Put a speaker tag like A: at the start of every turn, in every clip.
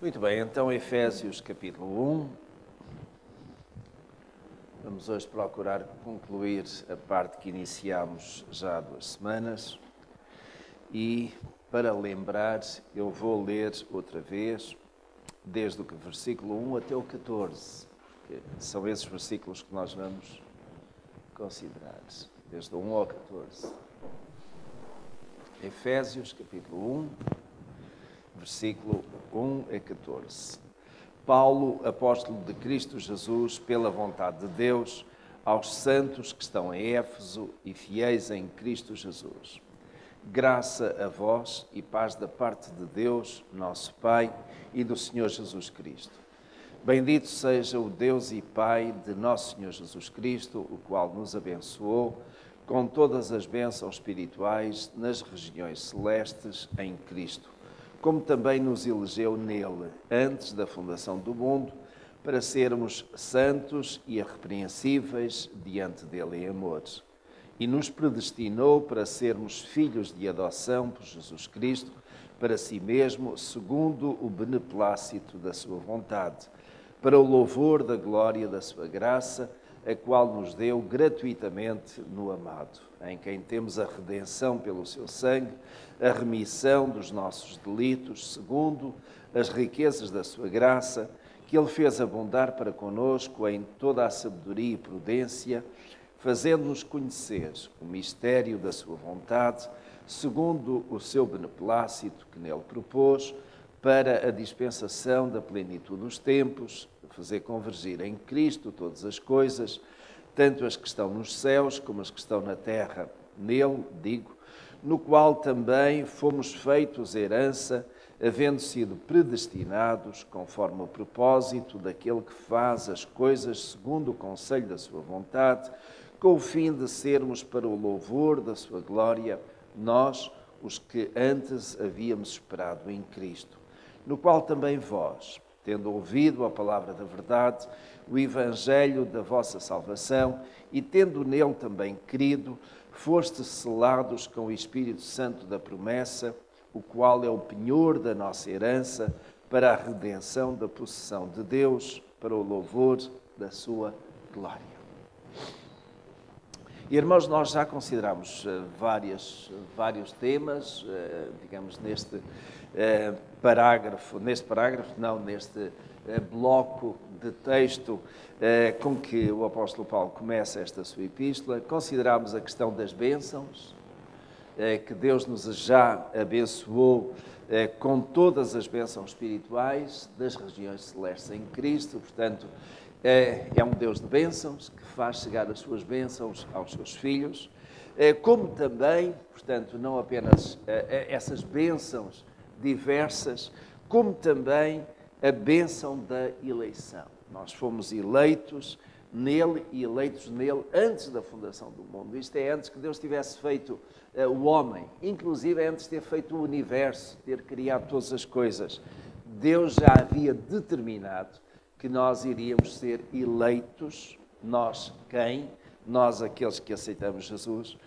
A: Muito bem, então Efésios capítulo 1. Vamos hoje procurar concluir a parte que iniciámos já há 2 semanas. E, para lembrar, eu vou ler outra vez, desde o versículo 1 até o 14. Porque são esses versículos que nós vamos considerar, desde o 1 ao 14. Efésios capítulo 1, versículo 1 a 14. Paulo, apóstolo de Cristo Jesus, pela vontade de Deus, aos santos que estão em Éfeso e fiéis em Cristo Jesus. Graça a vós e paz da parte de Deus, nosso Pai, e do Senhor Jesus Cristo. Bendito seja o Deus e Pai de nosso Senhor Jesus Cristo, o qual nos abençoou com todas as bênçãos espirituais nas regiões celestes em Cristo, como também nos elegeu nele, antes da fundação do mundo, para sermos santos e irrepreensíveis diante dele em amor. E nos predestinou para sermos filhos de adoção por Jesus Cristo, para si mesmo, segundo o beneplácito da sua vontade, para o louvor da glória da sua graça, a qual nos deu gratuitamente no amado, em quem temos a redenção pelo seu sangue, a remissão dos nossos delitos, segundo as riquezas da sua graça, que ele fez abundar para conosco em toda a sabedoria e prudência, fazendo-nos conhecer o mistério da sua vontade, segundo o seu beneplácito que nele propôs, para a dispensação da plenitude dos tempos, fazer convergir em Cristo todas as coisas, tanto as que estão nos céus como as que estão na terra, nele, no qual também fomos feitos herança, havendo sido predestinados, conforme o propósito daquele que faz as coisas segundo o conselho da sua vontade, com o fim de sermos para o louvor da sua glória, nós, os que antes havíamos esperado em Cristo, no qual também vós, tendo ouvido a palavra da verdade, o evangelho da vossa salvação, e tendo nele também crido, fostes selados com o Espírito Santo da promessa, o qual é o penhor da nossa herança, para a redenção da possessão de Deus, para o louvor da sua glória. Irmãos, nós já consideramos vários temas, digamos, neste bloco de texto com que o apóstolo Paulo começa esta sua epístola. Consideramos a questão das bênçãos, que Deus nos já abençoou com todas as bênçãos espirituais das regiões celestes em Cristo. Portanto, é um Deus de bênçãos que faz chegar as suas bênçãos aos seus filhos, como também, portanto, não apenas essas bênçãos diversas, como também a bênção da eleição. Nós fomos eleitos nele e eleitos nele antes da fundação do mundo. Isto é, antes que Deus tivesse feito o homem, inclusive antes de ter feito o universo, ter criado todas as coisas. Deus já havia determinado que nós iríamos ser eleitos, nós quem? Nós, aqueles que aceitamos Jesus,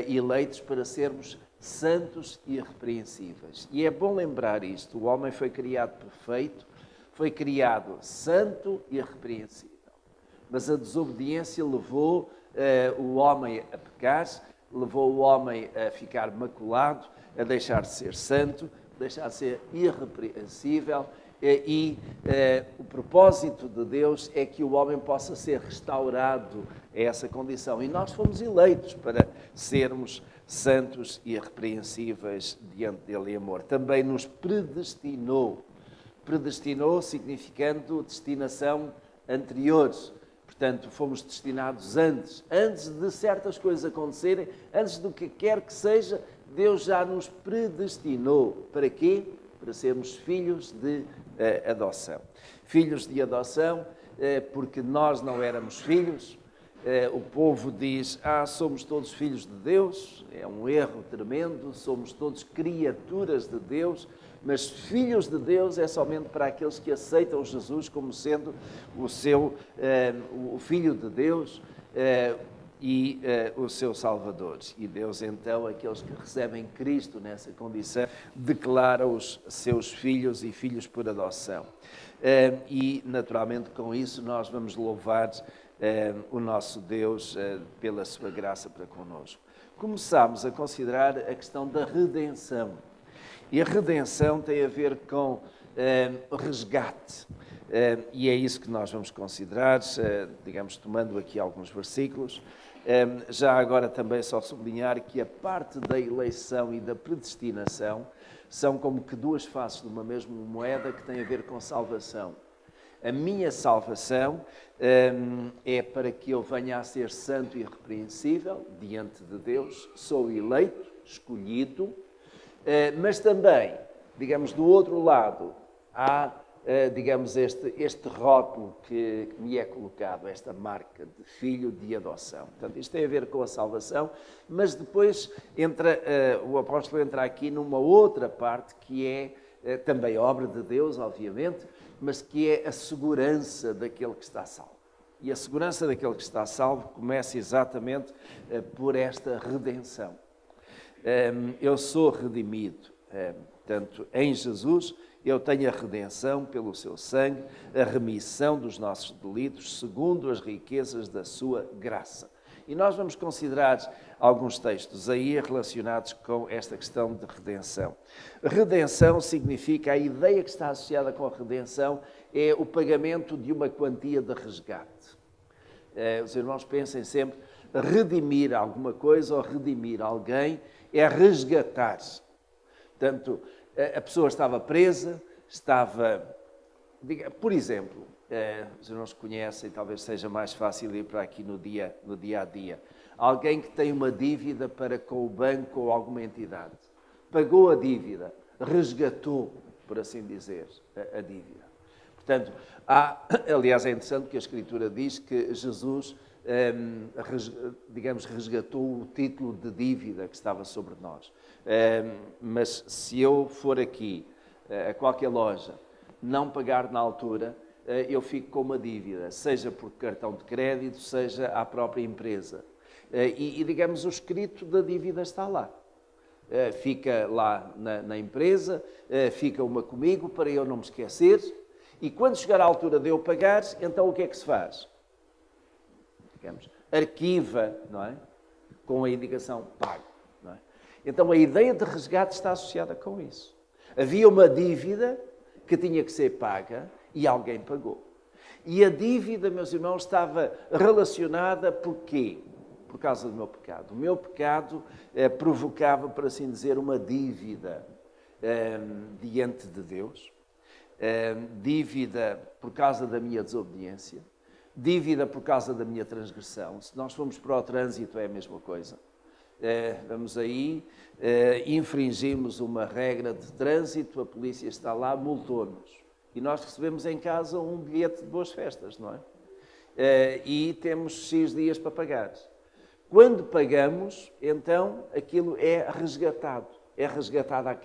A: eleitos para sermos santos e irrepreensíveis. E é bom lembrar isto, o homem foi criado perfeito, foi criado santo e irrepreensível. Mas a desobediência levou o homem a pecar, levou o homem a ficar maculado, a deixar de ser santo, deixar de ser irrepreensível, e o propósito de Deus é que o homem possa ser restaurado a essa condição. E nós fomos eleitos para sermos santos e irrepreensíveis diante dele em amor. Também nos predestinou. Predestinou significando destinação anterior. Portanto, fomos destinados antes de certas coisas acontecerem, antes do que quer que seja, Deus já nos predestinou. Para quê? Para sermos filhos de adoção. Filhos de adoção, porque nós não éramos filhos. O povo diz, somos todos filhos de Deus. É um erro tremendo, somos todos criaturas de Deus. Mas filhos de Deus é somente para aqueles que aceitam Jesus como sendo o Filho de Deus. e o seu Salvador. E Deus, então, aqueles que recebem Cristo nessa condição, declara-os seus filhos e filhos por adoção. E, naturalmente, com isso nós vamos louvar o nosso Deus pela sua graça para connosco. Começámos a considerar a questão da redenção. E a redenção tem a ver com o resgate. E é isso que nós vamos considerar, digamos, tomando aqui alguns versículos. Já agora também só sublinhar que a parte da eleição e da predestinação são como que duas faces de uma mesma moeda que tem a ver com salvação. A minha salvação é para que eu venha a ser santo e irrepreensível diante de Deus. Sou eleito, escolhido, mas também, digamos, do outro lado, há, digamos, este rótulo que me é colocado, esta marca de filho de adoção. Portanto, isto tem a ver com a salvação, mas depois o apóstolo entra aqui numa outra parte que é também obra de Deus, obviamente, mas que é a segurança daquele que está salvo. E a segurança daquele que está salvo começa exatamente por esta redenção. Eu sou redimido, portanto, em Jesus eu tenho a redenção pelo seu sangue, a remissão dos nossos delitos, segundo as riquezas da sua graça. E nós vamos considerar alguns textos aí relacionados com esta questão de redenção. Redenção significa, a ideia que está associada com a redenção é o pagamento de uma quantia de resgate. Os irmãos pensem sempre, redimir alguma coisa ou redimir alguém é resgatar. Portanto, a pessoa estava presa, por exemplo, os irmãos conhecem, talvez seja mais fácil ir para aqui no dia a dia. Alguém que tem uma dívida para com o banco ou alguma entidade. Pagou a dívida, resgatou, por assim dizer, a dívida. Portanto, aliás, é interessante que a Escritura diz que Jesus, digamos, resgatou o título de dívida que estava sobre nós. Mas se eu for aqui a qualquer loja, não pagar na altura, eu fico com uma dívida, seja por cartão de crédito, seja à própria empresa. E digamos, o escrito da dívida está lá. Fica lá na empresa, fica uma comigo para eu não me esquecer. E quando chegar à altura de eu pagar, então o que é que se faz? Digamos, arquiva, não é? Com a indicação pago. Não é? Então a ideia de resgate está associada com isso. Havia uma dívida que tinha que ser paga e alguém pagou. E a dívida, meus irmãos, estava relacionada por quê? Por causa do meu pecado. O meu pecado provocava, por assim dizer, uma dívida diante de Deus. Dívida por causa da minha desobediência. Dívida por causa da minha transgressão. Se nós formos para o trânsito é a mesma coisa. Vamos aí, infringimos uma regra de trânsito, a polícia está lá, multou-nos. E nós recebemos em casa um bilhete de boas festas, não é? E temos X dias para pagar. Quando pagamos, então, aquilo é resgatado. É resgatada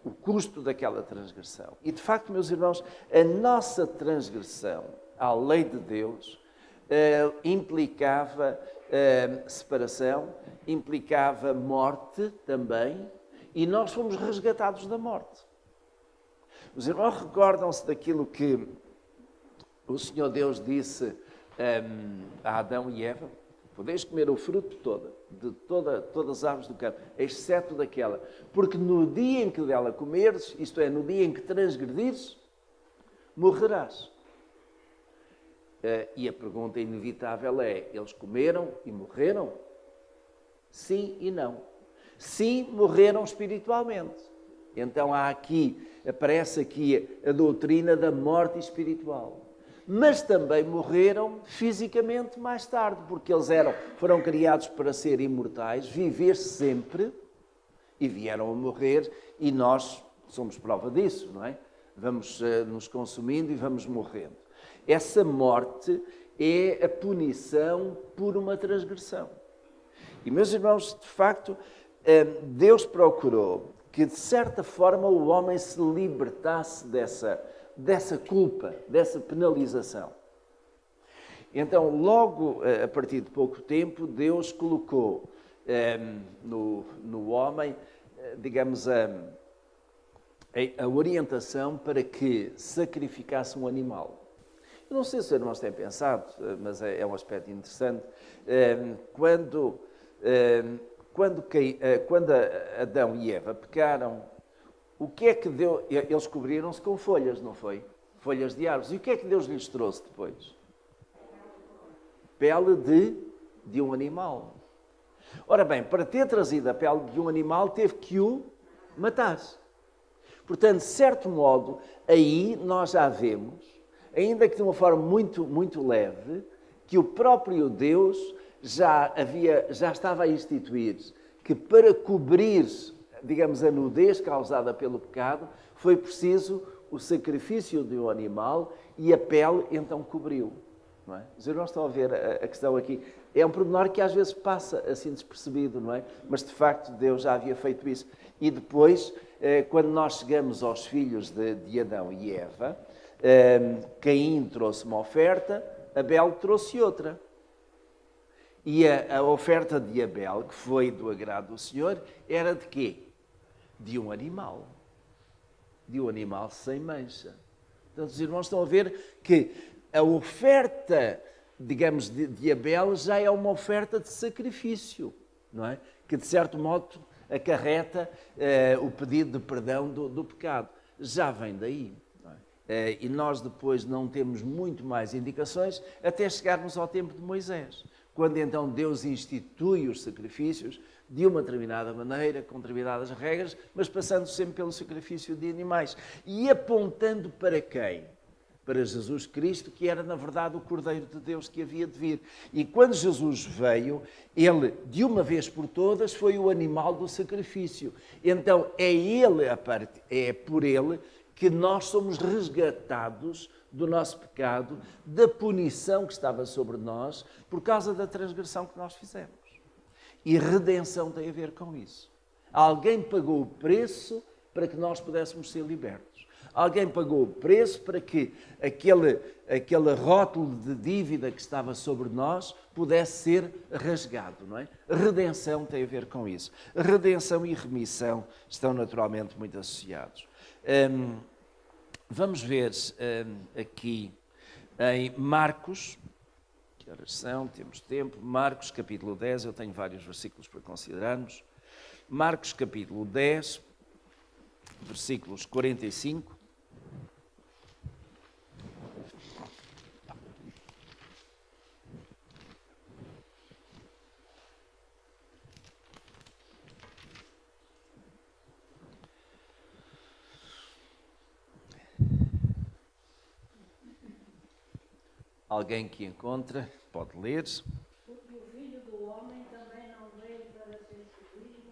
A: o custo daquela transgressão. E, de facto, meus irmãos, a nossa transgressão à lei de Deus implicava separação, implicava morte também, e nós fomos resgatados da morte. Os irmãos recordam-se daquilo que o Senhor Deus disse a Adão e Eva? Podeis comer o fruto de todas as árvores do campo, exceto daquela, porque no dia em que dela comeres, isto é, no dia em que transgredires, morrerás. E a pergunta inevitável é, eles comeram e morreram? Sim e não. Sim, morreram espiritualmente. Então aparece aqui a doutrina da morte espiritual. Mas também morreram fisicamente mais tarde, porque eles foram criados para ser imortais, viver sempre, e vieram a morrer, e nós somos prova disso, não é? Vamos nos consumindo e vamos morrendo. Essa morte é a punição por uma transgressão. E, meus irmãos, de facto, Deus procurou que, de certa forma, o homem se libertasse dessa culpa, dessa penalização. Então, logo a partir de pouco tempo, Deus colocou no homem, digamos, a orientação para que sacrificasse um animal. Eu não sei se os irmãos têm pensado, mas é um aspecto interessante. Quando Adão e Eva pecaram, o que é que Deus... Eles cobriram-se com folhas, não foi? Folhas de árvores. E o que é que Deus lhes trouxe depois? Pele de um animal. Ora bem, para ter trazido a pele de um animal, teve que o matar. Portanto, de certo modo, aí nós já vemos, ainda que de uma forma muito, muito leve, que o próprio Deus já estava a instituir que para cobrir, digamos, a nudez causada pelo pecado, foi preciso o sacrifício de um animal e a pele então cobriu. Não é? Os irmãos estão a ver a questão aqui. É um pormenor que às vezes passa assim despercebido, não é? Mas de facto Deus já havia feito isso. E depois, quando nós chegamos aos filhos de Adão e Eva, Caim trouxe uma oferta, Abel trouxe outra. E a oferta de Abel, que foi do agrado do Senhor, era de quê? De um animal. De um animal sem mancha. Portanto, os irmãos estão a ver que a oferta, digamos, de Abel já é uma oferta de sacrifício, não é? Que, de certo modo, acarreta o pedido de perdão do pecado. Já vem daí. Não é? E nós depois não temos muito mais indicações até chegarmos ao tempo de Moisés, quando então Deus institui os sacrifícios de uma determinada maneira, com determinadas regras, mas passando sempre pelo sacrifício de animais. E apontando para quem? Para Jesus Cristo, que era, na verdade, o Cordeiro de Deus que havia de vir. E quando Jesus veio, ele, de uma vez por todas, foi o animal do sacrifício. Então, é por ele que nós somos resgatados do nosso pecado, da punição que estava sobre nós, por causa da transgressão que nós fizemos. E redenção tem a ver com isso. Alguém pagou o preço para que nós pudéssemos ser libertos. Alguém pagou o preço para que aquele rótulo de dívida que estava sobre nós pudesse ser rasgado, não é? Redenção tem a ver com isso. Redenção e remissão estão naturalmente muito associados. Vamos ver aqui em Marcos, que horas são? Temos tempo. Marcos, capítulo 10, eu tenho vários versículos para considerarmos. Marcos, capítulo 10, versículos 45. Alguém que encontra, pode ler.
B: Porque o Filho do Homem também não veio para ser servido,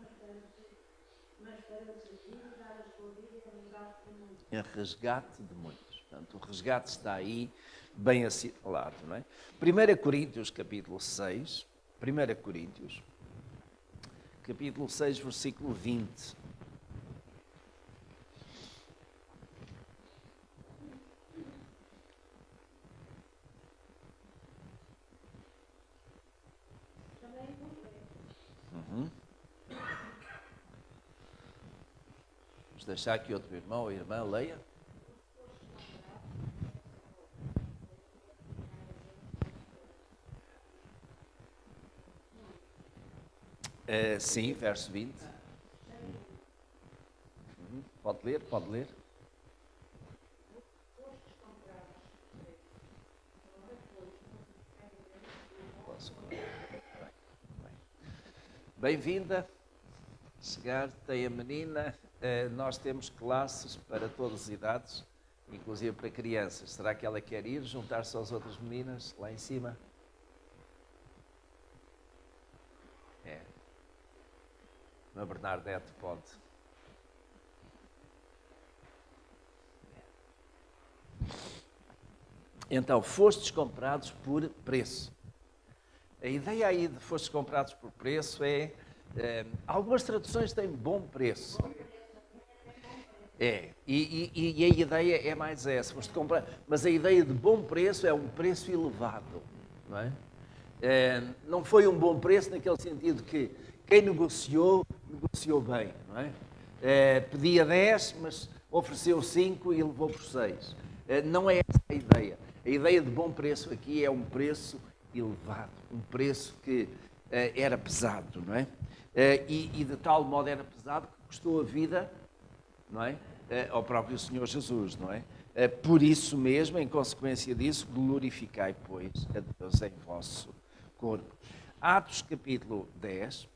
B: mas para servir e dar a sua vida em resgate de muitos.
A: Em resgate de muitos. Portanto, o resgate está aí bem assinalado, não é? 1 Coríntios, capítulo 6. 1 Coríntios, capítulo 6, versículo 20. Vamos deixar que outro irmão ou irmã leia. Sim, verso 20. Pode ler, pode ler. Bem-vinda. Chegar, tem a menina. Nós temos classes para todas as idades, inclusive para crianças. Será que ela quer ir juntar-se às outras meninas lá em cima? A Bernadette pode. Então, fostes comprados por preço. A ideia aí de fostes comprados por preço algumas traduções têm bom preço. E a ideia é mais essa, foste comprar, mas a ideia de bom preço é um preço elevado. não é? Não foi um bom preço naquele sentido que quem negociou bem, não é? Pedia 10, mas ofereceu 5 e levou por 6. Não é essa a ideia. A ideia de bom preço aqui é um preço elevado, um preço que era pesado, não é? E de tal modo era pesado que custou a vida, não é? Ao próprio Senhor Jesus, não é? Por isso mesmo, em consequência disso, glorificai, pois, a Deus em vosso corpo. Atos capítulo 10,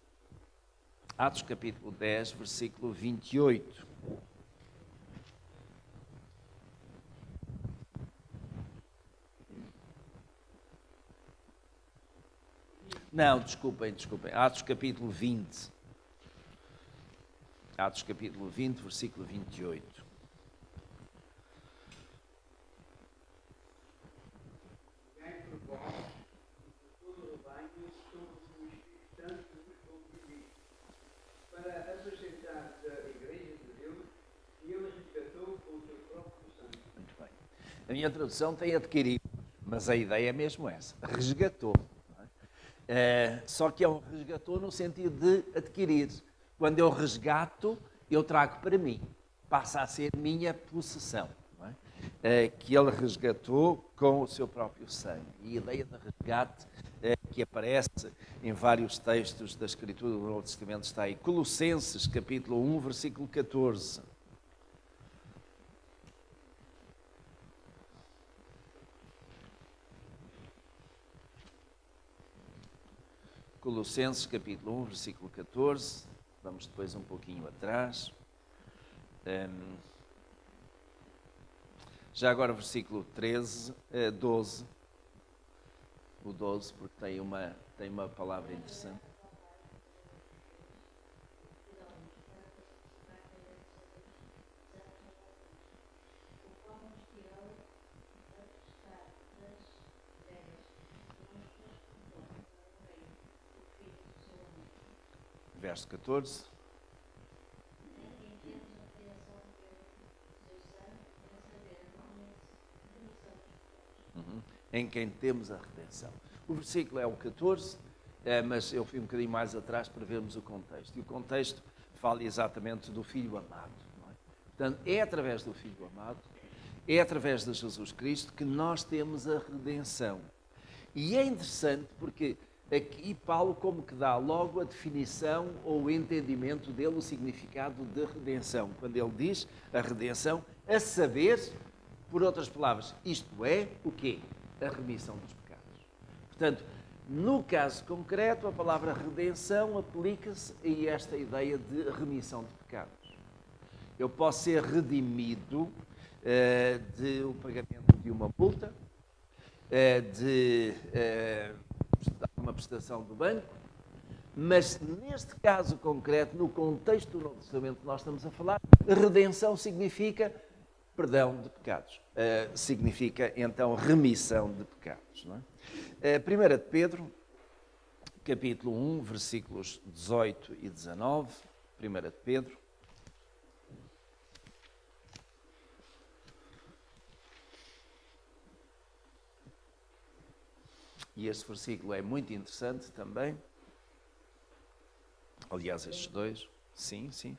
A: versículo 28. Não, desculpem. Atos capítulo 20. Atos capítulo 20, versículo 28. Muito bem. A minha tradução tem adquirido, mas a ideia é mesmo essa. Resgatou. Só que é um resgatou no sentido de adquirir. Quando eu resgato, eu trago para mim. Passa a ser minha possessão. Não é? Que ele resgatou com o seu próprio sangue. E a ideia de resgate que aparece em vários textos da Escritura do Novo Testamento está aí. Colossenses, capítulo 1, versículo 14. Colossenses, capítulo 1, versículo 14. Vamos depois um pouquinho atrás. Já agora, versículo 12. O 12, porque tem uma palavra interessante. Verso 14. Em quem temos a redenção. O versículo é o 14, mas eu fui um bocadinho mais atrás para vermos o contexto. E o contexto fala exatamente do Filho amado. Não é? Portanto, é através do Filho amado, é através de Jesus Cristo que nós temos a redenção. E é interessante porque aqui Paulo como que dá logo a definição ou o entendimento dele, o significado de redenção. Quando ele diz a redenção, a saber, por outras palavras, isto é o quê? A remissão dos pecados. Portanto, no caso concreto, a palavra redenção aplica-se a esta ideia de remissão de pecados. Eu posso ser redimido do pagamento de uma multa, de uma prestação do banco, mas neste caso concreto, no contexto do Novo Testamento que nós estamos a falar, redenção significa perdão de pecados. Significa, então, remissão de pecados. Não é? 1 de Pedro, capítulo 1, versículos 18 e 19. 1 de Pedro. E este versículo é muito interessante também. Aliás, estes dois. Sim.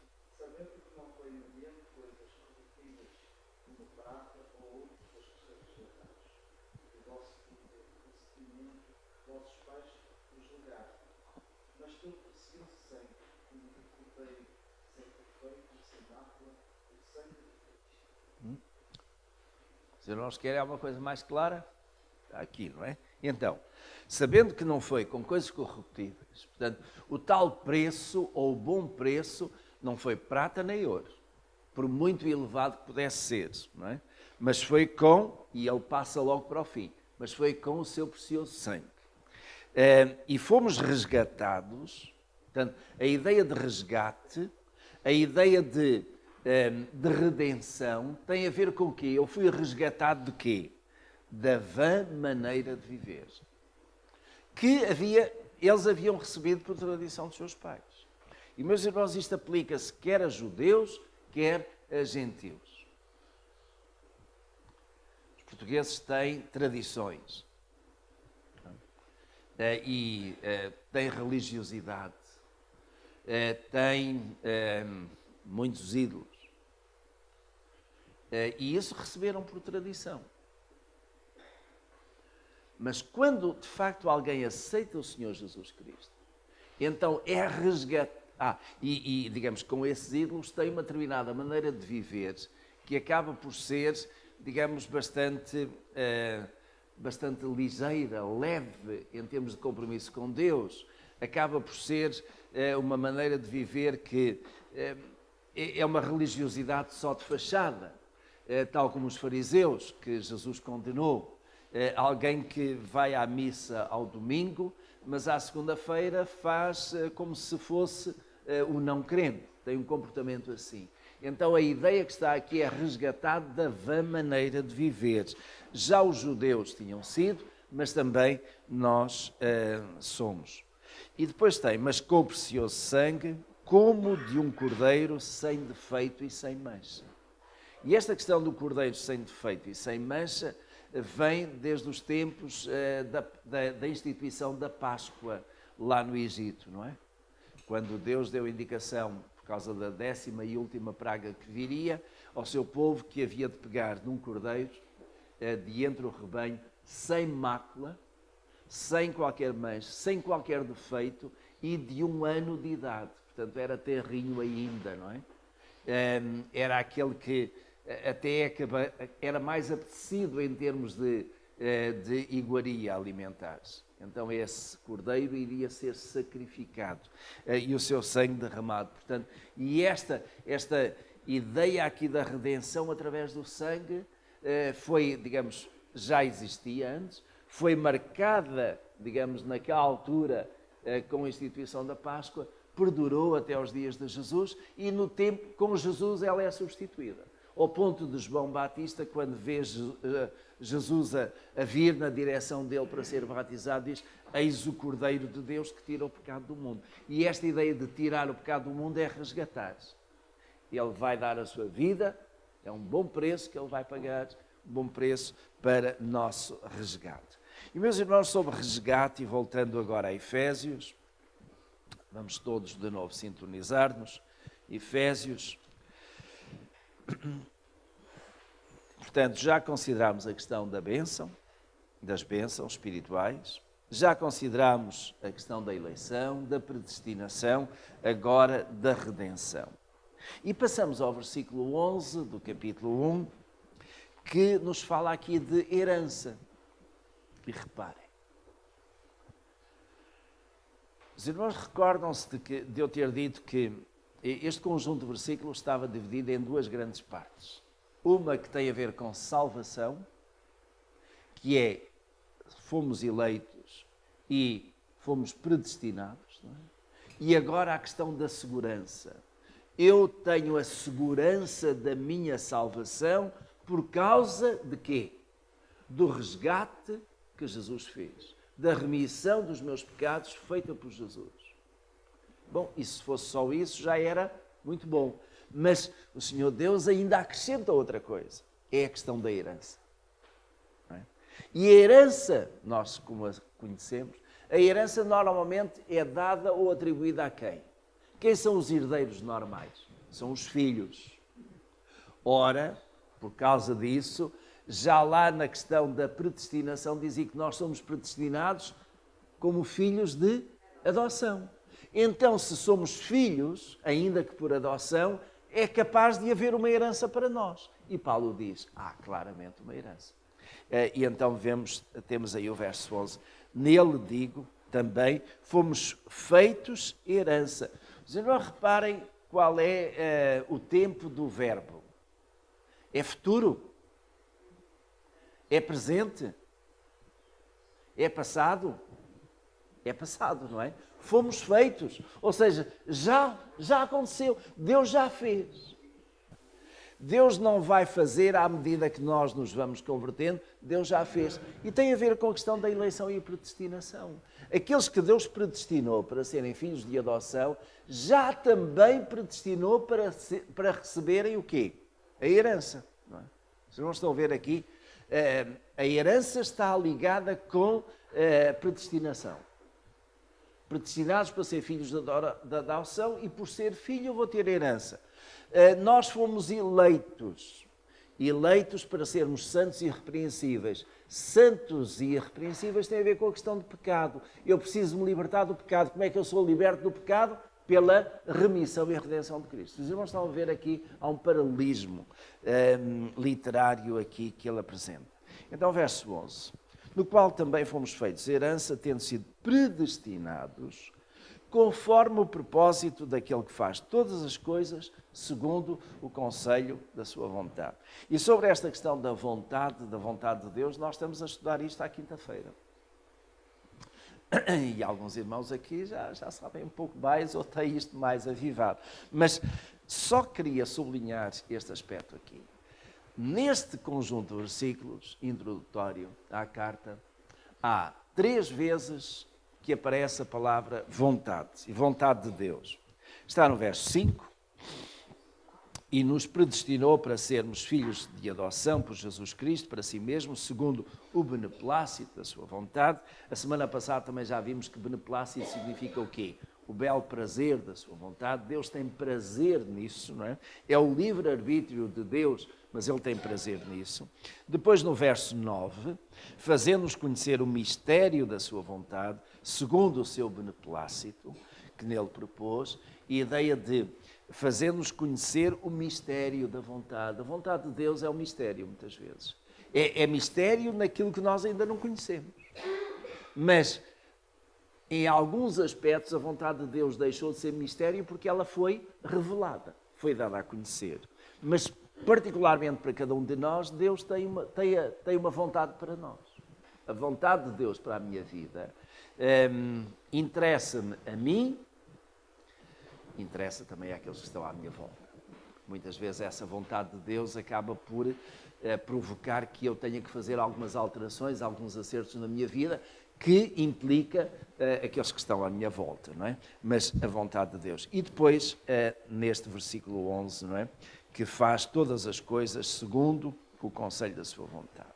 A: Se nós queremos alguma coisa mais clara, está aqui, não é? Então, sabendo que não foi com coisas corruptíveis, portanto, o tal preço ou o bom preço não foi prata nem ouro, por muito elevado que pudesse ser, não é? Mas foi com, e ele passa logo para o fim, mas foi com o seu precioso sangue. E fomos resgatados, portanto, a ideia de resgate, a ideia de redenção tem a ver com o quê? Eu fui resgatado de quê? Da vã maneira de viver que eles haviam recebido por tradição dos seus pais. E, meus irmãos, isto aplica-se quer a judeus, quer a gentios. Os portugueses têm tradições. tem religiosidade, tem muitos ídolos. E isso receberam por tradição. Mas quando de facto alguém aceita o Senhor Jesus Cristo, então é resgatado. Digamos, com esses ídolos tem uma determinada maneira de viver que acaba por ser, digamos, bastante ligeira, leve em termos de compromisso com Deus. Acaba por ser uma maneira de viver que é uma religiosidade só de fachada, tal como os fariseus, que Jesus condenou. Alguém que vai à missa ao domingo, mas à segunda-feira faz como se fosse o não crente, tem um comportamento assim. Então a ideia que está aqui é resgatar da vã maneira de viver. Já os judeus tinham sido, mas também nós somos. E depois tem, mas com o precioso sangue, como de um cordeiro sem defeito e sem mancha. E esta questão do cordeiro sem defeito e sem mancha vem desde os tempos da instituição da Páscoa lá no Egito, não é? Quando Deus deu indicação, por causa da 10ª e última praga que viria, ao seu povo que havia de pegar num cordeiro de entre o rebanho, sem mácula, sem qualquer mancha, sem qualquer defeito e de 1 ano de idade. Portanto, era terrinho ainda, não é? Era aquele que até era mais apetecido em termos de iguaria alimentar. Então esse cordeiro iria ser sacrificado e o seu sangue derramado. Portanto, e esta ideia aqui da redenção através do sangue foi, digamos, já existia antes, foi marcada, digamos, naquela altura com a instituição da Páscoa, perdurou até aos dias de Jesus e no tempo, com Jesus, ela é substituída. Ao ponto de João Batista, quando vê Jesus a vir na direção dele para ser batizado, diz: eis o Cordeiro de Deus que tira o pecado do mundo. E esta ideia de tirar o pecado do mundo é resgatar. Ele vai dar a sua vida, é um bom preço que ele vai pagar, um bom preço para nosso resgate. E meus irmãos, sobre resgate, e voltando agora a Efésios, vamos todos de novo sintonizar-nos. Efésios. Portanto, já consideramos a questão da bênção, das bênçãos espirituais, já consideramos a questão da eleição, da predestinação, agora da redenção. E passamos ao versículo 11 do capítulo 1, que nos fala aqui de herança. E reparem, os irmãos recordam-se de eu ter dito que este conjunto de versículos estava dividido em 2 grandes partes. Uma que tem a ver com salvação, que é fomos eleitos e fomos predestinados, não é? E agora a questão da segurança. Eu tenho a segurança da minha salvação por causa de quê? Do resgate que Jesus fez, da remissão dos meus pecados feita por Jesus. Bom, e se fosse só isso, já era muito bom. Mas o Senhor Deus ainda acrescenta outra coisa. É a questão da herança. Não é? E a herança, nós como a conhecemos, a herança normalmente é dada ou atribuída a quem? Quem são os herdeiros normais? São os filhos. Ora, por causa disso, já lá na questão da predestinação dizia que nós somos predestinados como filhos de adoção. Então, se somos filhos, ainda que por adoção, é capaz de haver uma herança para nós. E Paulo diz, há claramente uma herança. E então temos aí o verso 11. Nele, digo, também, fomos feitos herança. Os irmãos reparem qual é o tempo do verbo. É futuro? É presente? É passado? É passado, não é? Fomos feitos, ou seja, já aconteceu, Deus já fez. Deus não vai fazer à medida que nós nos vamos convertendo, Deus já fez. E tem a ver com a questão da eleição e a predestinação. Aqueles que Deus predestinou para serem filhos de adoção, já também predestinou para receberem o quê? A herança. Não é? Vocês não estão a ver aqui, a herança está ligada com a predestinação. predestinados para ser filhos da adoção, e por ser filho eu vou ter herança. Nós fomos eleitos para sermos santos e irrepreensíveis. Santos e irrepreensíveis tem a ver com a questão do pecado. Eu preciso me libertar do pecado. Como é que eu sou liberto do pecado? Pela remissão e redenção de Cristo. Os irmãos estão a ver aqui, há um paralelismo literário aqui que ele apresenta. Então, verso 11. No qual também fomos feitos herança, tendo sido predestinados, conforme o propósito daquele que faz todas as coisas, segundo o conselho da sua vontade. E sobre esta questão da vontade de Deus, nós estamos a estudar isto à quinta-feira. E alguns irmãos aqui já sabem um pouco mais ou têm isto mais avivado. Mas só queria sublinhar este aspecto aqui. Neste conjunto de versículos introdutório à carta, há 3 vezes que aparece a palavra vontade, e vontade de Deus. Está no verso 5, e nos predestinou para sermos filhos de adoção por Jesus Cristo, para si mesmo, segundo o beneplácito da sua vontade. A semana passada também já vimos que beneplácito significa o quê? O belo prazer da sua vontade. Deus tem prazer nisso, não é? É o livre-arbítrio de Deus, mas Ele tem prazer nisso. Depois, no verso 9, fazendo-nos conhecer o mistério da sua vontade, segundo o seu beneplácito, que nele propôs, e a ideia de fazendo-nos conhecer o mistério da vontade. A vontade de Deus é um mistério, muitas vezes. É mistério naquilo que nós ainda não conhecemos. Mas, em alguns aspectos, a vontade de Deus deixou de ser mistério porque ela foi revelada, foi dada a conhecer. Mas, particularmente para cada um de nós, Deus tem uma vontade para nós. A vontade de Deus para a minha vida interessa-me a mim, interessa também àqueles que estão à minha volta. Muitas vezes essa vontade de Deus acaba por provocar que eu tenha que fazer algumas alterações, alguns acertos na minha vida, que implica aqueles que estão à minha volta, não é? Mas a vontade de Deus. E depois, neste versículo 11, não é? Que faz todas as coisas segundo o conselho da sua vontade.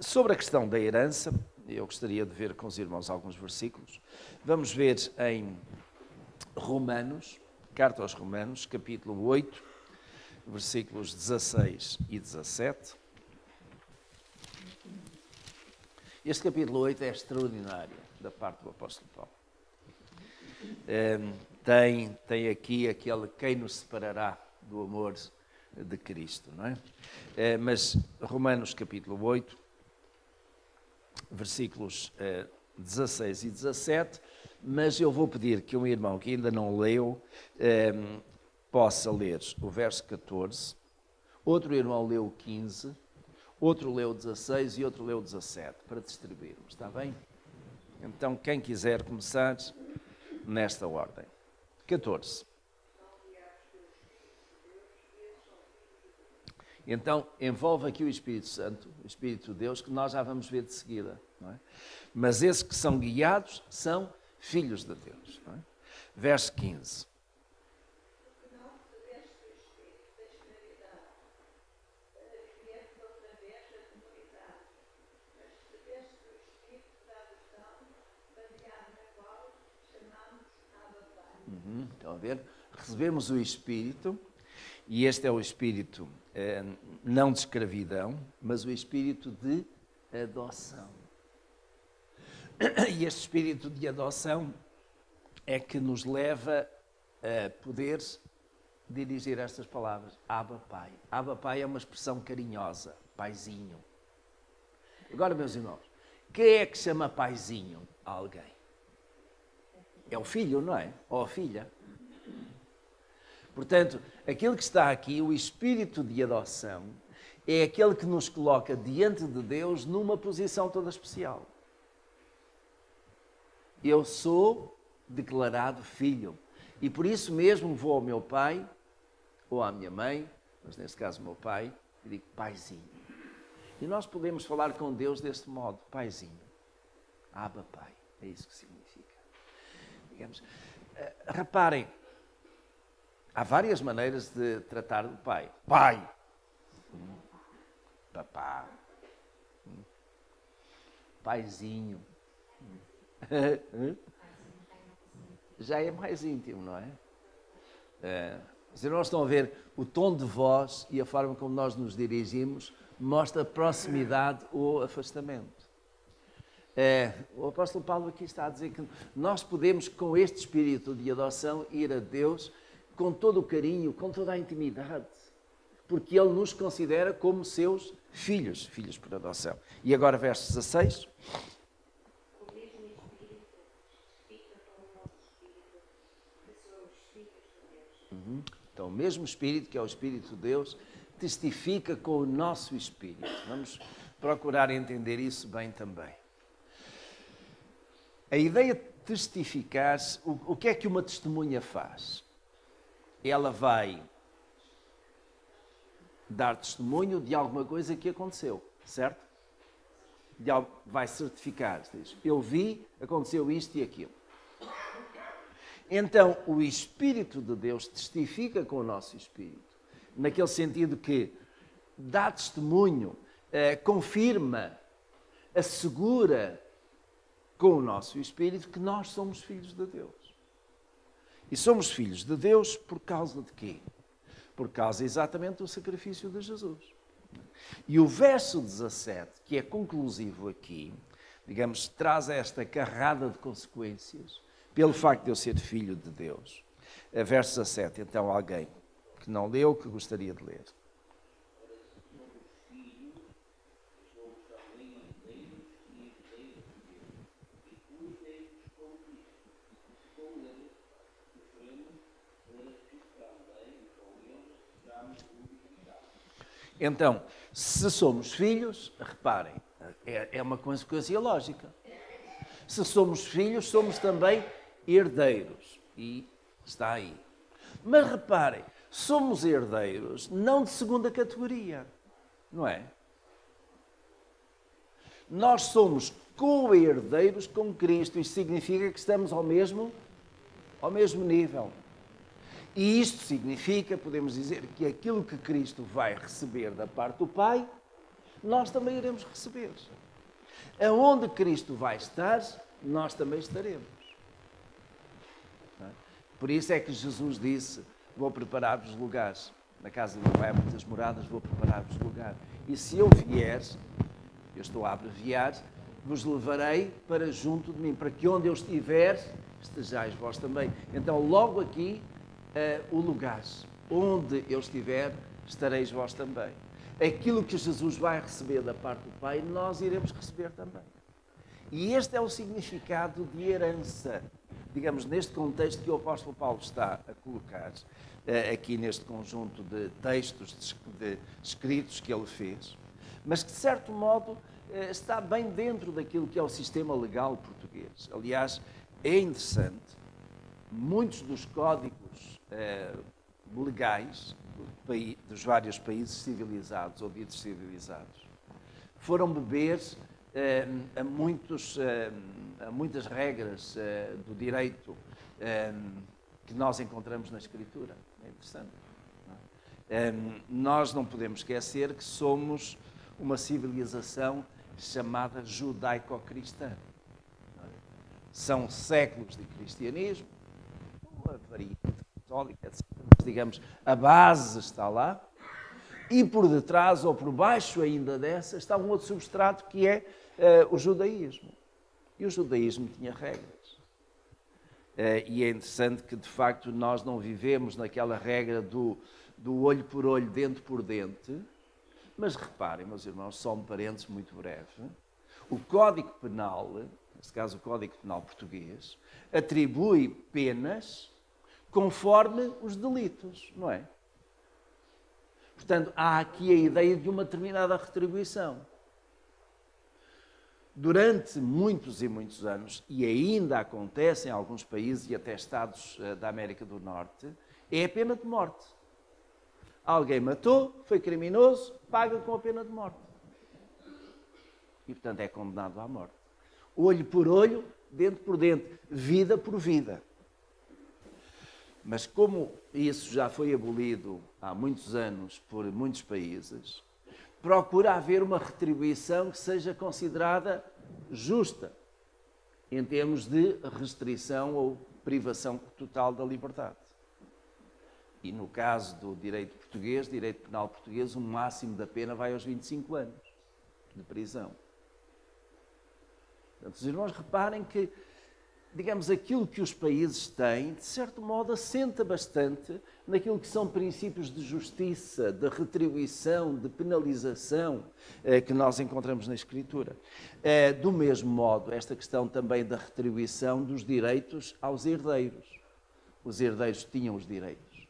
A: Sobre a questão da herança, eu gostaria de ver com os irmãos alguns versículos. Vamos ver em Romanos, carta aos Romanos, capítulo 8, versículos 16 e 17. Este capítulo 8 é extraordinário da parte do apóstolo Paulo. Tem aqui aquele quem nos separará do amor de Cristo, não é? Mas Romanos capítulo 8, versículos 16 e 17, mas eu vou pedir que um irmão que ainda não leu possa ler o verso 14, outro irmão leu o 15, outro leu o 16 e outro leu o 17, para distribuirmos, está bem? Então, quem quiser começar nesta ordem. 14. Então, envolve aqui o Espírito Santo, o Espírito de Deus, que nós já vamos ver de seguida, não é? Mas esses que são guiados são filhos de Deus, não é? Verso 15. Estão a ver? Recebemos o Espírito, e este é o Espírito não de escravidão, mas o Espírito de adoção. E este Espírito de adoção é que nos leva a poder dirigir estas palavras. Abba, Pai. Abba, Pai é uma expressão carinhosa. Paizinho. Agora, meus irmãos, quem é que chama paizinho a alguém? É o filho, não é? Ou a filha. Portanto, aquilo que está aqui, o espírito de adoção, é aquele que nos coloca diante de Deus numa posição toda especial. Eu sou declarado filho. E por isso mesmo vou ao meu pai, ou à minha mãe, mas neste caso o meu pai, e digo paizinho. E nós podemos falar com Deus deste modo, paizinho. Abba, Pai. É isso que significa. Digamos, reparem, há várias maneiras de tratar do pai. Pai. Papá. Paizinho. já é mais íntimo, não é? Os irmãos estão a ver o tom de voz e a forma como nós nos dirigimos mostra proximidade ou afastamento. O apóstolo Paulo aqui está a dizer que nós podemos, com este espírito de adoção, ir a Deus com todo o carinho, com toda a intimidade, porque Ele nos considera como seus filhos, filhos por adoção. E agora verso 16.
B: O mesmo Espírito fica com o nosso Espírito, que somos filhos de Deus.
A: Então, o mesmo Espírito, que é o Espírito de Deus, testifica com o nosso Espírito. Vamos procurar entender isso bem também. A ideia de testificar, o que é que uma testemunha faz? Ela vai dar testemunho de alguma coisa que aconteceu, certo? Vai certificar, diz, eu vi, aconteceu isto e aquilo. Então, o Espírito de Deus testifica com o nosso Espírito, naquele sentido que dá testemunho, confirma, assegura com o nosso Espírito que nós somos filhos de Deus. E somos filhos de Deus por causa de quê? Por causa exatamente do sacrifício de Jesus. E o verso 17, que é conclusivo aqui, digamos, traz esta carrada de consequências pelo facto de eu ser filho de Deus. Verso 17, então alguém que não leu, que gostaria de ler. Então, se somos filhos, reparem, é uma consequência lógica. Se somos filhos, somos também herdeiros. E está aí. Mas reparem, somos herdeiros não de segunda categoria, não é? Nós somos co-herdeiros com Cristo. Isto significa que estamos ao mesmo nível. E isto significa, podemos dizer, que aquilo que Cristo vai receber da parte do Pai, nós também iremos receber. Aonde Cristo vai estar, nós também estaremos. Por isso é que Jesus disse, vou preparar-vos lugares. Na casa do Pai há muitas moradas, vou preparar-vos lugar. E se eu vier, eu estou a abreviar, vos levarei para junto de mim, para que onde eu estiver, estejais vós também. Então, logo aqui, o lugar onde eu estiver, estareis vós também. Aquilo que Jesus vai receber da parte do Pai, nós iremos receber também. E este é o significado de herança, digamos, neste contexto que o apóstolo Paulo está a colocar, aqui neste conjunto de textos escritos que ele fez, mas que, de certo modo, está bem dentro daquilo que é o sistema legal português. Aliás, é interessante, muitos dos códigos legais dos vários países civilizados ou ditos civilizados foram beber a muitas regras do direito que nós encontramos na Escritura. É interessante. Nós não podemos esquecer que somos uma civilização chamada judaico-cristã. São séculos de cristianismo, uma variante católica, mas, digamos, a base está lá, e por detrás ou por baixo ainda dessa está um outro substrato que é o judaísmo. E o judaísmo tinha regras. E é interessante que, de facto, nós não vivemos naquela regra do olho por olho, dente por dente, mas reparem, meus irmãos, só um parênteses muito breve, o Código Penal, neste caso o Código Penal português, atribui penas conforme os delitos, não é? Portanto, há aqui a ideia de uma determinada retribuição. Durante muitos e muitos anos, e ainda acontece em alguns países e até Estados da América do Norte, é a pena de morte. Alguém matou, foi criminoso, paga com a pena de morte. E, portanto, é condenado à morte. Olho por olho, dente por dente, vida por vida. Mas como isso já foi abolido há muitos anos por muitos países, procura haver uma retribuição que seja considerada justa, em termos de restrição ou privação total da liberdade. E no caso do direito português, direito penal português, o máximo da pena vai aos 25 anos de prisão. Portanto, os irmãos reparem que, digamos, aquilo que os países têm, de certo modo, assenta bastante naquilo que são princípios de justiça, de retribuição, de penalização que nós encontramos na Escritura. Do mesmo modo, esta questão também da retribuição dos direitos aos herdeiros. Os herdeiros tinham os direitos.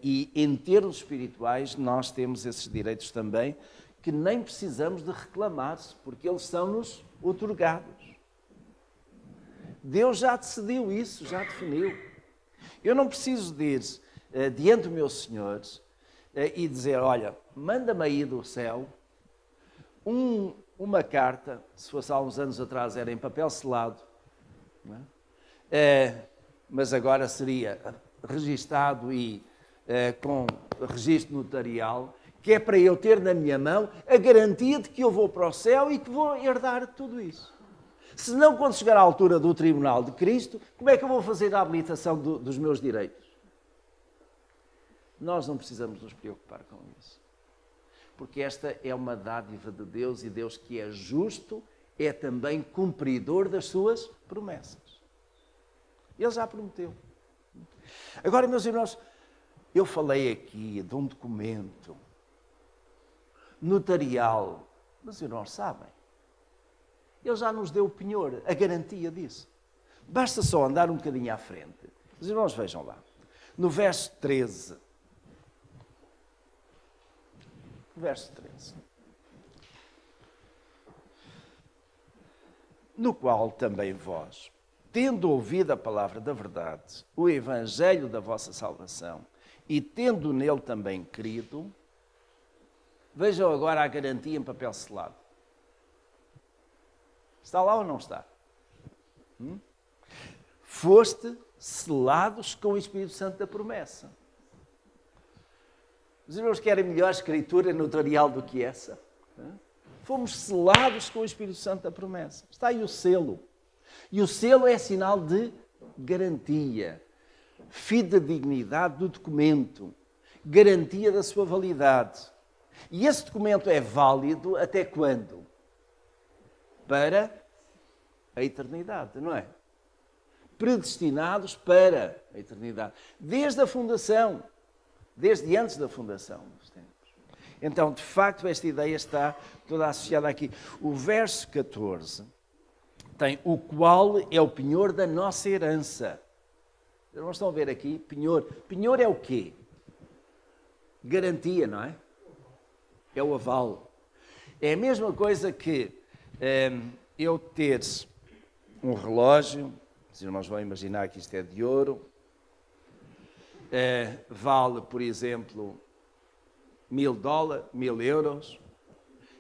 A: E em termos espirituais, nós temos esses direitos também, que nem precisamos de reclamar-se, porque eles são-nos outorgados. Deus já decidiu isso, já definiu. Eu não preciso de ir diante do meu Senhor e dizer, olha, manda-me aí do céu uma carta, se fosse há uns anos atrás era em papel selado, não é? Mas agora seria registado e com registro notarial, que é para eu ter na minha mão a garantia de que eu vou para o céu e que vou herdar tudo isso. Se não, quando chegar à altura do Tribunal de Cristo, como é que eu vou fazer a habilitação dos meus direitos? Nós não precisamos nos preocupar com isso. Porque esta é uma dádiva de Deus, e Deus, que é justo, é também cumpridor das suas promessas. Ele já prometeu. Agora, meus irmãos, eu falei aqui de um documento notarial. Meus irmãos sabem, ele já nos deu o penhor, a garantia disso. Basta só andar um bocadinho à frente. Os irmãos vejam lá. No verso 13. Verso 13. No qual também vós, tendo ouvido a palavra da verdade, o evangelho da vossa salvação, e tendo nele também crido, vejam agora a garantia em papel selado. Está lá ou não está? Foste selados com o Espírito Santo da promessa. Os irmãos querem melhor escritura notarial do que essa? Fomos selados com o Espírito Santo da promessa. Está aí o selo. E o selo é sinal de garantia, fidedignidade do documento, garantia da sua validade. E esse documento é válido até quando? Para a eternidade, não é? Predestinados para a eternidade. Desde a fundação, desde antes da fundação dos tempos. Então, de facto, esta ideia está toda associada aqui. O verso 14 tem o qual é o penhor da nossa herança. Vocês não estão a ver aqui? Penhor. Penhor é o quê? Garantia, não é? É o aval. É a mesma coisa que eu ter um relógio, os irmãos vão imaginar que isto é de ouro, vale, por exemplo, $1.000, 1.000 euros,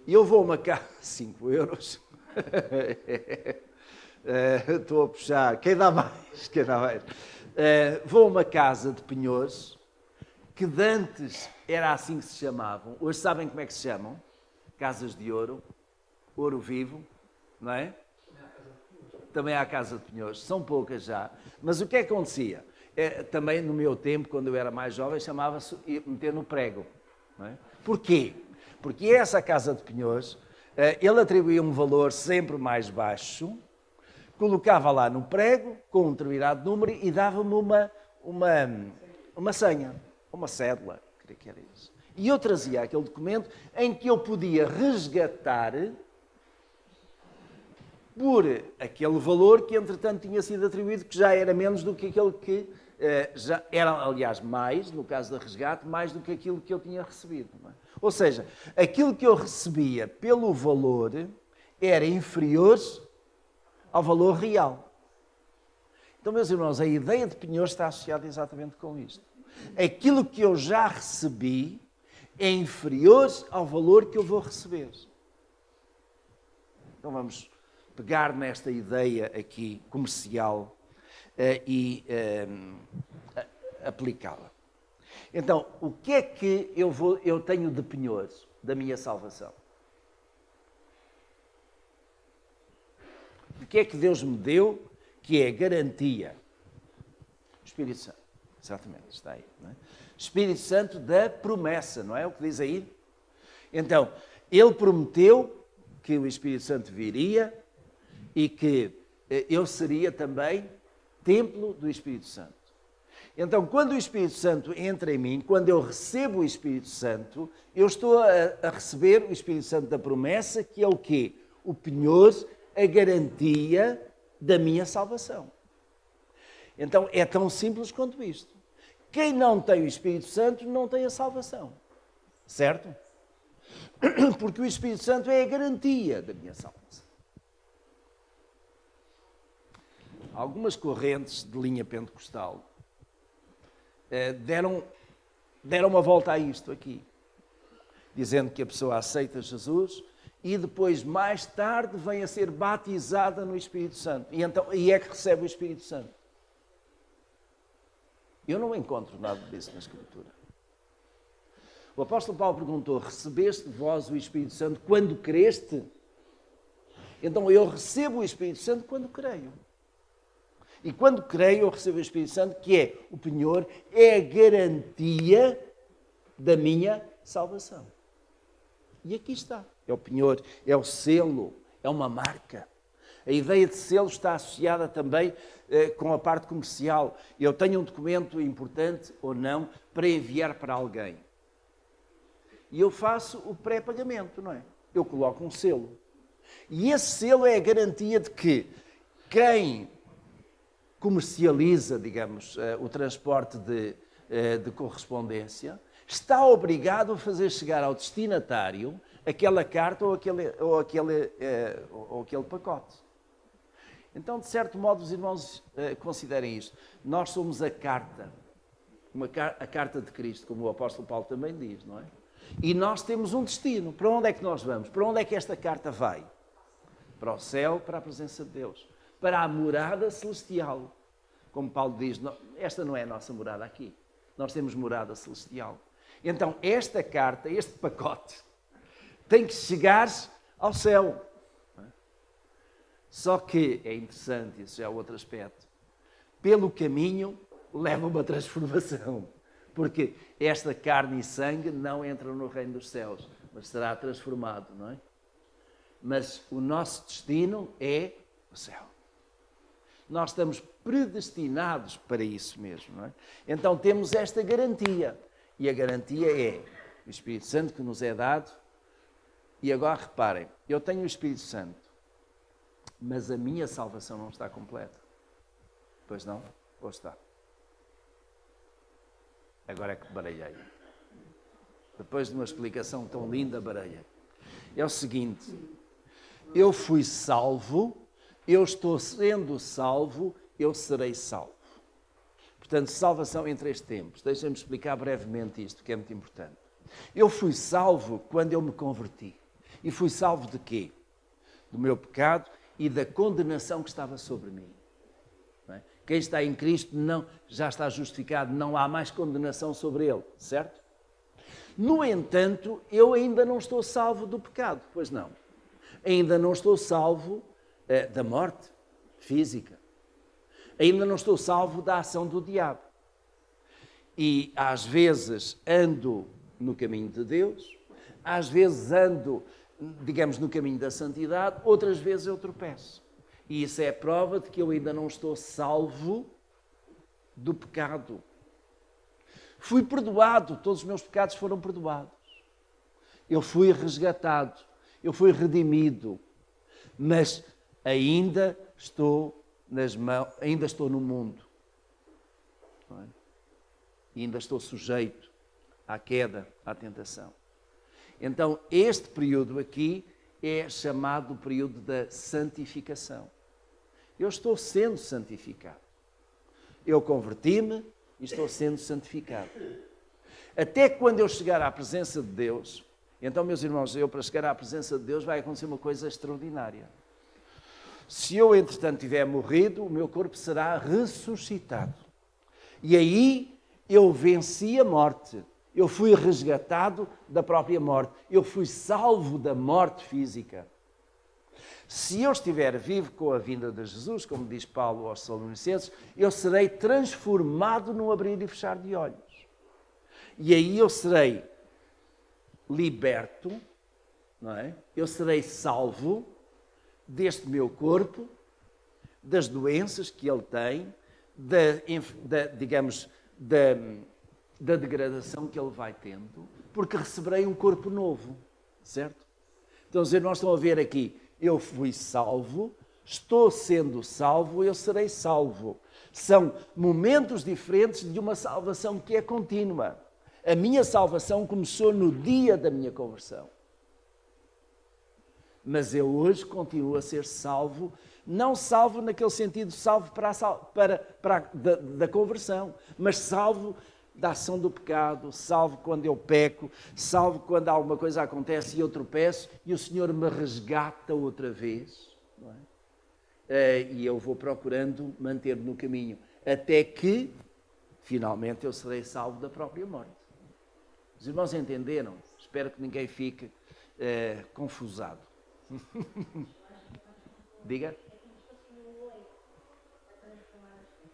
A: e eu vou a uma casa, 5 euros, estou a puxar, quem dá mais? Quem dá mais? Vou a uma casa de penhores, que de antes era assim que se chamavam, hoje sabem como é que se chamam? Casas de ouro, ouro vivo, não é? Também há casa de penhores, são poucas já, mas o que é que acontecia? Também no meu tempo, quando eu era mais jovem, chamava-se meter no prego. Não é? Porquê? Porque essa casa de penhores, ele atribuía um valor sempre mais baixo, colocava lá no prego, com um determinado número, e dava-me uma senha, uma cédula, creio que era isso. E eu trazia aquele documento em que eu podia resgatar por aquele valor que, entretanto, tinha sido atribuído, que já era menos do que aquele que já era, aliás, mais, no caso da resgate, mais do que aquilo que eu tinha recebido. Não é? Ou seja, aquilo que eu recebia pelo valor era inferior ao valor real. Então, meus irmãos, a ideia de penhor está associada exatamente com isto. Aquilo que eu já recebi é inferior ao valor que eu vou receber. Então, vamos pegar nesta ideia aqui comercial e aplicá-la. Então, o que é que eu tenho de penhor da minha salvação? O que é que Deus me deu que é garantia Espírito Santo. Exatamente, está aí. Não é? Espírito Santo da promessa, não é o que diz aí? Então, ele prometeu que o Espírito Santo viria e que eu seria também templo do Espírito Santo. Então, quando o Espírito Santo entra em mim, quando eu recebo o Espírito Santo, eu estou a receber o Espírito Santo da promessa, que é o quê? O penhor, a garantia da minha salvação. Então, é tão simples quanto isto. Quem não tem o Espírito Santo não tem a salvação. Certo? Porque o Espírito Santo é a garantia da minha salvação. Algumas correntes de linha pentecostal deram uma volta a isto aqui, dizendo que a pessoa aceita Jesus e depois, mais tarde, vem a ser batizada no Espírito Santo. E é que recebe o Espírito Santo. Eu não encontro nada disso na Escritura. O apóstolo Paulo perguntou: recebeste vós o Espírito Santo quando creste? Então eu recebo o Espírito Santo quando creio. E quando creio, eu recebo o Espírito Santo, que é o penhor, é a garantia da minha salvação. E aqui está. É o penhor, é o selo, é uma marca. A ideia de selo está associada também com a parte comercial. Eu tenho um documento importante ou não para enviar para alguém. E eu faço o pré-pagamento, não é? Eu coloco um selo. E esse selo é a garantia de que quem comercializa, digamos, o transporte de correspondência, está obrigado a fazer chegar ao destinatário aquela carta ou aquele pacote. Então, de certo modo, os irmãos considerem isto. Nós somos a carta, a carta de Cristo, como o apóstolo Paulo também diz, não é? E nós temos um destino. Para onde é que nós vamos? Para onde é que esta carta vai? Para o céu, para a presença de Deus. Para a morada celestial. Como Paulo diz, esta não é a nossa morada aqui. Nós temos morada celestial. Então, esta carta, este pacote, tem que chegar ao céu. Só que, é interessante, isso já é outro aspecto, pelo caminho leva uma transformação. Porque esta carne e sangue não entram no reino dos céus, mas será transformado, não é? Mas o nosso destino é o céu. Nós estamos predestinados para isso mesmo, não é? Então temos esta garantia. E a garantia é o Espírito Santo que nos é dado. E agora reparem, eu tenho o Espírito Santo, mas a minha salvação não está completa. Pois não? Ou está? Agora é que baralhei. Depois de uma explicação tão linda, baralhei. É o seguinte, eu fui salvo, eu estou sendo salvo, eu serei salvo. Portanto, salvação em 3 tempos. Deixem-me explicar brevemente isto, que é muito importante. Eu fui salvo quando eu me converti. E fui salvo de quê? Do meu pecado e da condenação que estava sobre mim. Não é? Quem está em Cristo já está justificado, não há mais condenação sobre ele, certo? No entanto, eu ainda não estou salvo do pecado, pois não. Ainda não estou salvo da morte física. Ainda não estou salvo da ação do diabo. E às vezes ando no caminho de Deus, às vezes ando, digamos, no caminho da santidade, outras vezes eu tropeço. E isso é a prova de que eu ainda não estou salvo do pecado. Fui perdoado, todos os meus pecados foram perdoados. Eu fui resgatado, eu fui redimido, mas ainda estou ainda estou no mundo. Não é? Ainda estou sujeito à queda, à tentação. Então, este período aqui é chamado o período da santificação. Eu estou sendo santificado. Eu converti-me e estou sendo santificado. Até quando eu chegar à presença de Deus, então, meus irmãos, para chegar à presença de Deus vai acontecer uma coisa extraordinária. Se eu, entretanto, tiver morrido, o meu corpo será ressuscitado. E aí eu venci a morte. Eu fui resgatado da própria morte. Eu fui salvo da morte física. Se eu estiver vivo com a vinda de Jesus, como diz Paulo aos Tessalonicenses, eu serei transformado no abrir e fechar de olhos. E aí eu serei liberto, não é? Eu serei salvo deste meu corpo, das doenças que ele tem, da degradação que ele vai tendo, porque receberei um corpo novo, certo? Então, os irmãos estão a ver aqui, eu fui salvo, estou sendo salvo, eu serei salvo. São momentos diferentes de uma salvação que é contínua. A minha salvação começou no dia da minha conversão. Mas eu hoje continuo a ser salvo, não salvo naquele sentido, salvo da conversão, mas salvo da ação do pecado, salvo quando eu peco, salvo quando alguma coisa acontece e eu tropeço e o Senhor me resgata outra vez. Não é? E eu vou procurando manter-me no caminho, até que, finalmente, eu serei salvo da própria morte. Os irmãos entenderam? Espero que ninguém fique confusado. Diga.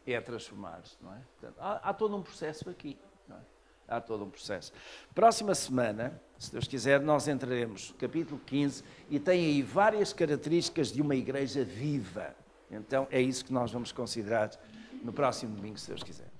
A: É transformar-se, não é? Portanto, há todo um processo aqui, não é? Há todo um processo. Próxima semana, se Deus quiser, nós entraremos no capítulo 15 e tem aí várias características de uma igreja viva. Então é isso que nós vamos considerar no próximo domingo, se Deus quiser.